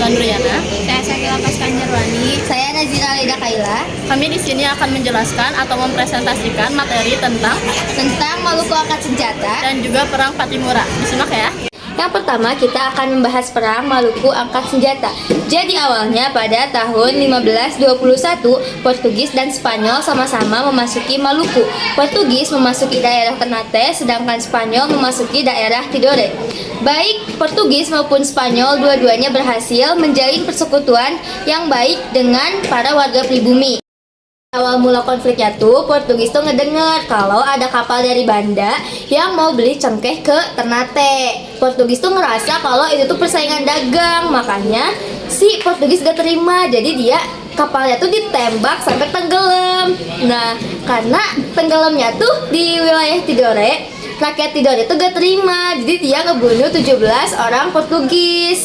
Ridwan Nuriana. Saya Sakila Paskanjarwani. Saya Nazira Leda Kaila. Kami di sini akan menjelaskan atau mempresentasikan materi tentang Maluku Angkat Senjata. dan juga Perang Patimura. Disimak ya. Yang pertama kita akan membahas perang Maluku Angkat Senjata. Jadi awalnya pada tahun 1521 Portugis dan Spanyol sama-sama memasuki Maluku. Portugis memasuki daerah Ternate sedangkan Spanyol memasuki daerah Tidore. Baik Portugis maupun Spanyol dua-duanya berhasil menjalin persekutuan yang baik dengan para warga pribumi. Awal mula konfliknya tuh Portugis tuh ngedenger kalau ada kapal dari Banda yang mau beli cengkeh ke Ternate. Portugis tuh ngerasa kalau itu tuh persaingan dagang, makanya si Portugis gak terima, jadi dia kapalnya tuh ditembak sampai tenggelam. Nah, karena tenggelamnya tuh di wilayah Tidore, rakyat Tidore tuh gak terima, jadi dia ngebunuh 17 orang Portugis.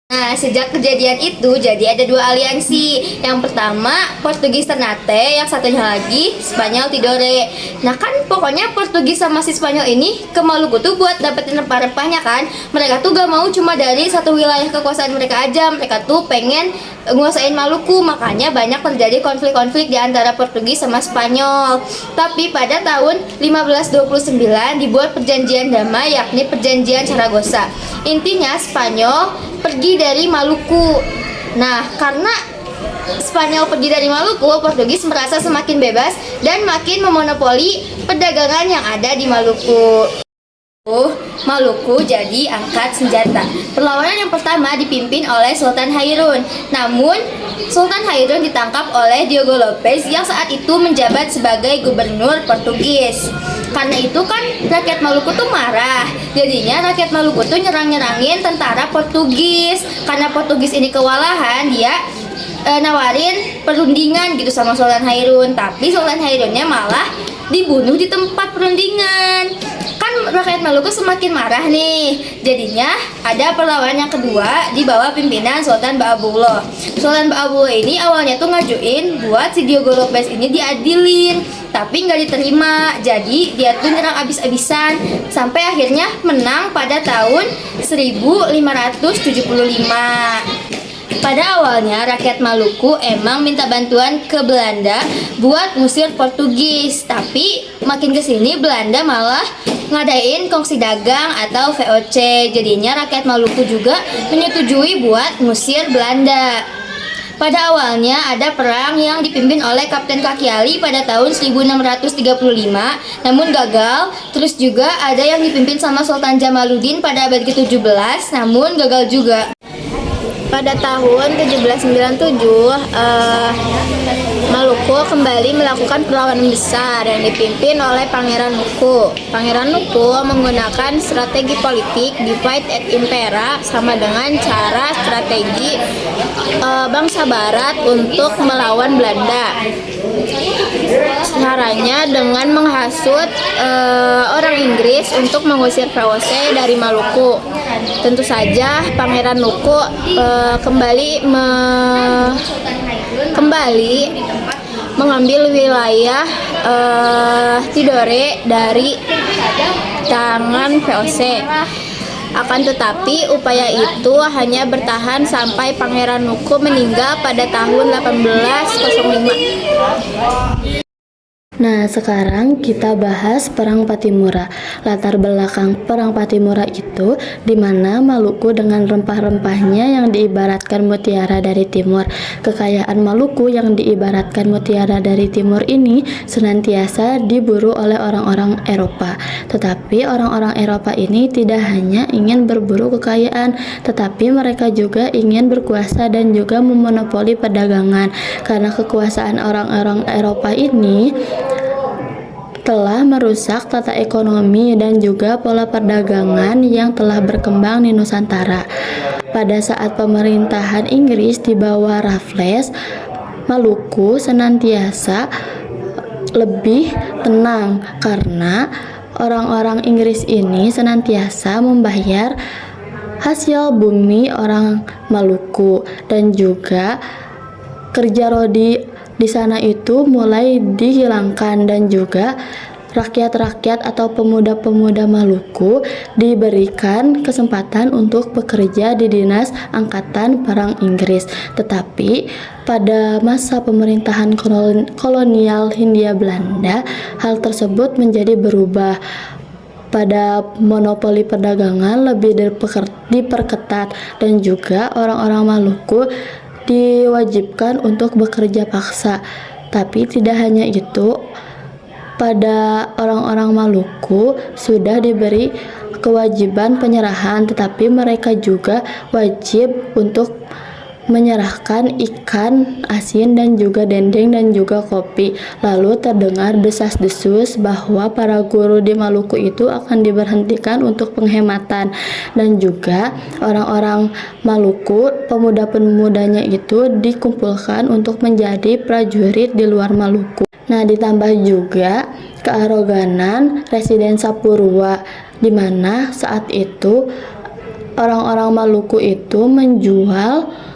Nah, sejak kejadian itu jadi ada dua aliansi. Yang pertama Portugis Ternate, yang satunya lagi Spanyol Tidore. Nah kan pokoknya Portugis sama si Spanyol ini ke Maluku tuh buat dapetin rempah-rempahnya kan. Mereka tuh gak mau cuma dari satu wilayah kekuasaan mereka aja. Mereka tuh pengen nguasain Maluku, makanya banyak terjadi konflik-konflik di antara Portugis sama Spanyol. Tapi pada tahun 1529 dibuat perjanjian damai, yakni perjanjian Saragossa. Intinya Spanyol pergi dari Maluku. Nah, karena Spanyol pergi dari Maluku, Portugis merasa semakin bebas dan makin memonopoli perdagangan yang ada di Maluku. Maluku jadi angkat senjata. Perlawanan yang pertama dipimpin oleh Sultan Hairun. Namun, Sultan Hairun ditangkap oleh Diogo Lopes yang saat itu menjabat sebagai gubernur Portugis. Karena itu kan rakyat Maluku tuh marah. Jadinya rakyat Maluku tuh nyerang-nyerangin tentara Portugis. Karena Portugis ini kewalahan, dia nawarin perundingan gitu sama Sultan Hairun. Tapi Sultan Hairunnya malah dibunuh di tempat perundingan. Kan rakyat Maluku semakin marah nih. Jadinya ada perlawanan yang kedua di bawah pimpinan Sultan Ba'abullah. Sultan Ba'abullah ini awalnya tuh ngajuin buat si Diogo Lopes ini diadilin, tapi nggak diterima. Jadi dia tuh nyerang abis-abisan sampai akhirnya menang pada tahun 1575. Pada awalnya rakyat Maluku emang minta bantuan ke Belanda buat ngusir Portugis, tapi makin kesini Belanda malah ngadain kongsi dagang atau VOC. Jadinya rakyat Maluku juga menyetujui buat ngusir Belanda. Pada awalnya ada perang yang dipimpin oleh Kapten Kakiali pada tahun 1635, namun gagal. Terus juga ada yang dipimpin sama Sultan Jamaluddin pada abad ke-17, namun gagal juga. Pada tahun 1797, Maluku kembali melakukan perlawanan besar yang dipimpin oleh Pangeran Nuku. Pangeran Nuku menggunakan strategi politik divide et impera, sama dengan cara strategi bangsa Barat untuk melawan Belanda. Caranya dengan menghasut orang Inggris untuk mengusir VOC dari Maluku. Tentu saja Pangeran Nuku kembali mengambil wilayah Tidore dari tangan VOC. Akan tetapi upaya itu hanya bertahan sampai Pangeran Nuku meninggal pada tahun 1805. Nah, sekarang kita bahas Perang Patimura. Latar belakang Perang Patimura itu di mana Maluku dengan rempah-rempahnya yang diibaratkan mutiara dari timur. Kekayaan Maluku yang diibaratkan mutiara dari timur ini senantiasa diburu oleh orang-orang Eropa. Tetapi orang-orang Eropa ini tidak hanya ingin berburu kekayaan, tetapi mereka juga ingin berkuasa dan juga memonopoli perdagangan. Karena kekuasaan orang-orang Eropa ini telah merusak tata ekonomi dan juga pola perdagangan yang telah berkembang di Nusantara. Pada saat pemerintahan Inggris di bawah Raffles, Maluku senantiasa lebih tenang karena orang-orang Inggris ini senantiasa membayar hasil bumi orang Maluku, dan juga kerja rodi di sana itu mulai dihilangkan, dan juga rakyat-rakyat atau pemuda-pemuda Maluku diberikan kesempatan untuk bekerja di dinas angkatan perang Inggris. Tetapi pada masa pemerintahan kolonial Hindia Belanda, hal tersebut menjadi berubah. Pada monopoli perdagangan lebih diperketat dan juga orang-orang Maluku diwajibkan untuk bekerja paksa. Tapi tidak hanya itu, pada orang-orang Maluku sudah diberi kewajiban penyerahan, tetapi mereka juga wajib untuk menyerahkan ikan asin dan juga dendeng dan juga kopi. Lalu terdengar desas-desus bahwa para guru di Maluku itu akan diberhentikan untuk penghematan, dan juga orang-orang Maluku, pemuda-pemudanya itu dikumpulkan untuk menjadi prajurit di luar Maluku. Nah, ditambah juga kearoganan Residen Sapurua, di mana saat itu orang-orang Maluku itu menjual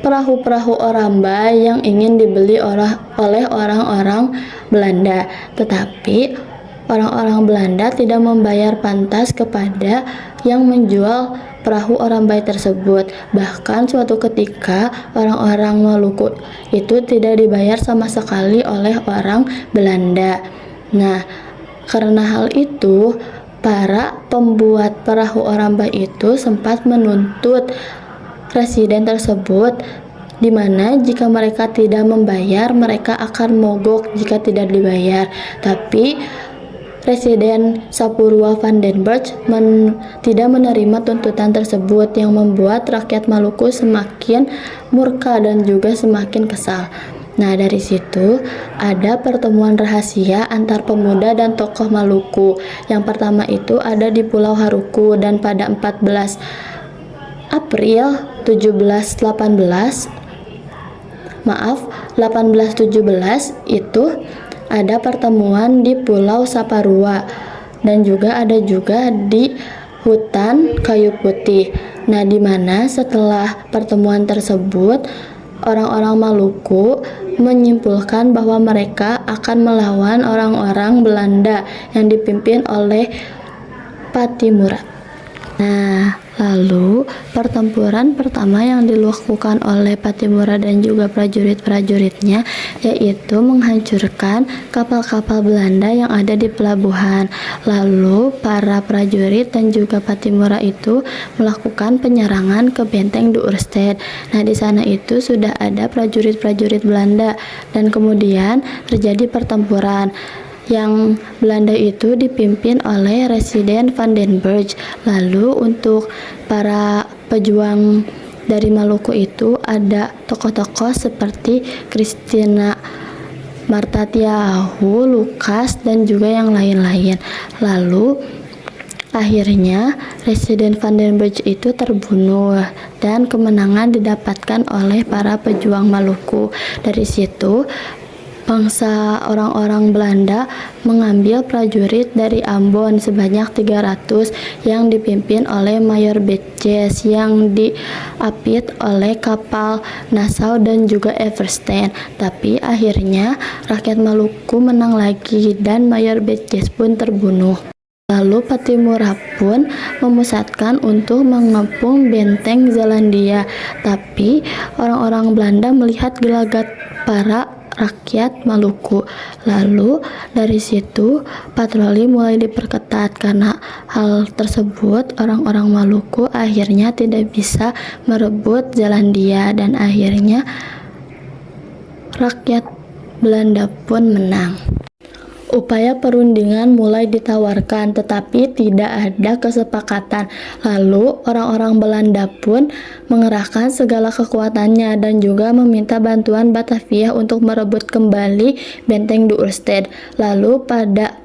perahu-perahu Oramba yang ingin dibeli oleh orang-orang Belanda. Tetapi orang-orang Belanda tidak membayar pantas kepada yang menjual perahu Oramba tersebut. Bahkan suatu ketika orang-orang Maluku itu tidak dibayar sama sekali oleh orang Belanda. Nah, karena hal itu, para pembuat perahu Oramba itu sempat menuntut residen tersebut, di mana jika mereka tidak membayar, mereka akan mogok jika tidak dibayar. Tapi Residen Sapurua van den Berg tidak menerima tuntutan tersebut, yang membuat rakyat Maluku semakin murka dan juga semakin kesal. Nah, dari situ ada pertemuan rahasia antar pemuda dan tokoh Maluku. Yang pertama itu ada di Pulau Haruku, dan pada 14 April 1817 itu ada pertemuan di Pulau Saparua, dan juga ada juga di hutan kayu putih. Nah, di mana setelah pertemuan tersebut orang-orang Maluku menyimpulkan bahwa mereka akan melawan orang-orang Belanda yang dipimpin oleh Patimura. Nah, lalu pertempuran pertama yang dilakukan oleh Patimura dan juga prajurit-prajuritnya yaitu menghancurkan kapal-kapal Belanda yang ada di pelabuhan. Lalu para prajurit dan juga Patimura itu melakukan penyerangan ke benteng de Oorstede. Nah, di sana itu sudah ada prajurit-prajurit Belanda, dan kemudian terjadi pertempuran yang Belanda itu dipimpin oleh Residen van den Berg. Lalu untuk para pejuang dari Maluku itu ada tokoh-tokoh seperti Christina Martatiahu, Lukas, dan juga yang lain-lain. Lalu akhirnya Residen van den Berg itu terbunuh dan kemenangan didapatkan oleh para pejuang Maluku. Dari situ bangsa orang-orang Belanda mengambil prajurit dari Ambon sebanyak 300 yang dipimpin oleh Mayor Betjes yang diapit oleh kapal Nassau dan juga Everstein. Tapi akhirnya rakyat Maluku menang lagi dan Mayor Betjes pun terbunuh. Lalu Patimura pun memusatkan untuk mengepung benteng Zelandia. Tapi orang-orang Belanda melihat gelagat para rakyat Maluku. Lalu dari situ patroli mulai diperketat. Karena hal tersebut, orang-orang Maluku akhirnya tidak bisa merebut Zelandia, dan akhirnya rakyat Belanda pun menang. Upaya perundingan mulai ditawarkan, tetapi tidak ada kesepakatan. Lalu orang-orang Belanda pun mengerahkan segala kekuatannya dan juga meminta bantuan Batavia untuk merebut kembali benteng de Oorstede. Lalu pada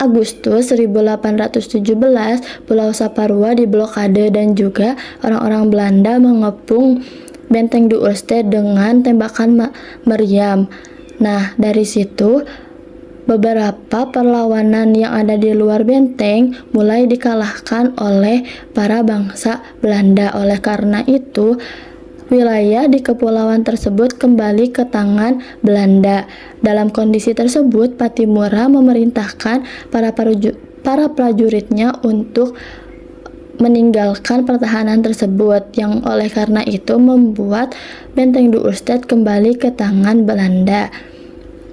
Agustus 1817, Pulau Saparua diblokade dan juga orang-orang Belanda mengepung benteng de Oorstede dengan tembakan meriam. Nah, dari situ beberapa perlawanan yang ada di luar benteng mulai dikalahkan oleh para bangsa Belanda. Oleh karena itu, wilayah di kepulauan tersebut kembali ke tangan Belanda. Dalam kondisi tersebut, Pattimura memerintahkan para prajuritnya untuk meninggalkan pertahanan tersebut, yang oleh karena itu membuat Benteng Duurstede kembali ke tangan Belanda.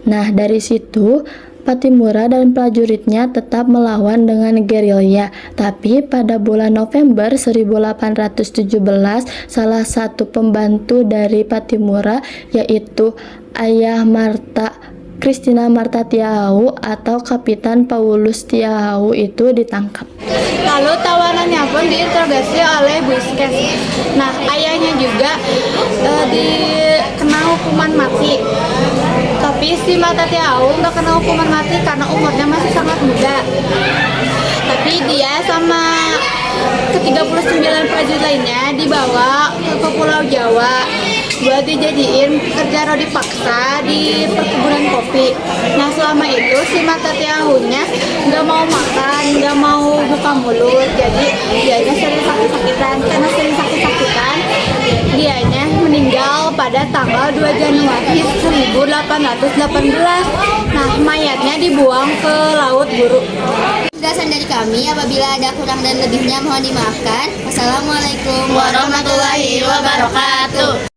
Nah, dari situ Pattimura dan prajuritnya tetap melawan dengan gerilya, tapi pada bulan November 1817 salah satu pembantu dari Pattimura, yaitu Ayah Christina Marta Tiahau atau Kapitan Paulus Tiahau itu ditangkap. Lalu tawanannya pun diinterogasi oleh Buiskes. Nah, ayahnya juga dikena hukuman mati. Tapi si Marta Tiahau nggak kena hukuman mati karena umurnya masih sangat muda. Tapi dia sama ke-39 prajurit lainnya dibawa ke Pulau Jawa buat dijadiin kerja rodi paksa di perkebunan kopi. Nah, selama itu si Marta Tiahau-nya nggak mau makan, nggak mau buka mulut, jadi dianya sering sakit-sakitan. Karena sering sakit-sakitan, dianya meninggal pada tanggal 2 Januari 1818. Nah, mayatnya dibuang ke Laut Buru. Penjelasan dari kami, apabila ada kurang dan lebihnya mohon dimaafkan. Wassalamualaikum Warahmatullahi wabarakatuh.